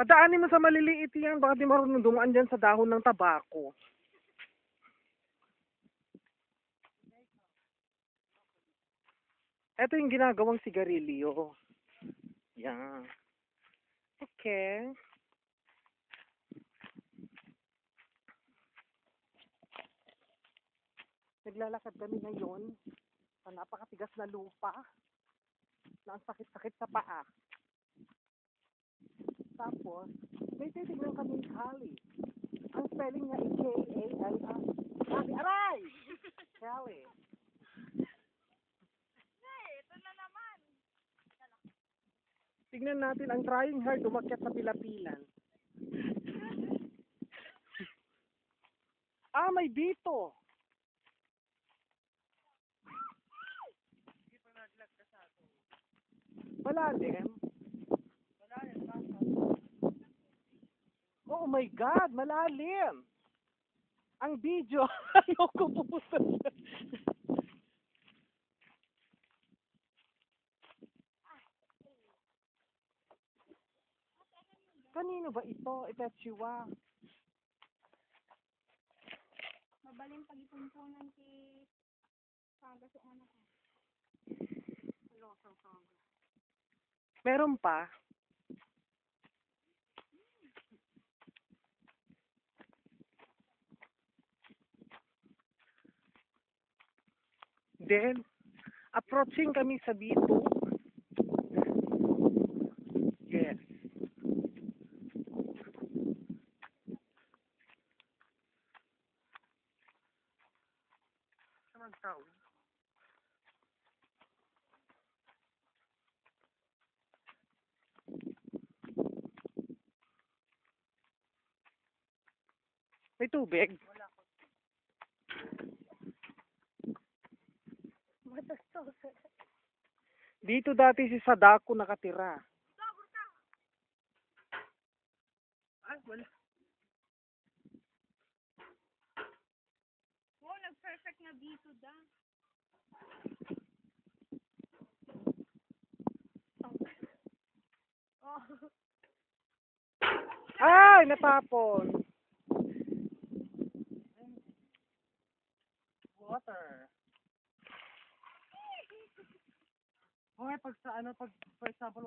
Padaanin mo sa maliliit yan, baka di marunong dumaan dyan sa dahon ng tabako. Ito yung ginagawang sigarilyo. Yan. Okay. Naglalakad kami ngayon sa napakatigas na lupa na ang sakit-sakit sa paa. Tapos, may titignan kami Kali. Ang spelling niya ay K-A-L-I. Kali, aray! Kali. Ito na naman. Tignan natin ang trying hard umakyat sa pilapilan. May dito. Malalim. Oh my God, malalim. Ang video, ayoko pupusta siya. Kanino ba ito? Itachiwa. Mabaling pag-ipunpunan si Saga sa anak ko. Losang Saga. Meron pa. Then, approaching kami sa B2. Yes. Saan tao? May tubig? Wala ko. Matastos. Dito dati si Sadako nakatira. Ay, wala. Oh, nag-perfect na dito da. Oh. Ay, natapon. Water. Okay, pag sa pag for example,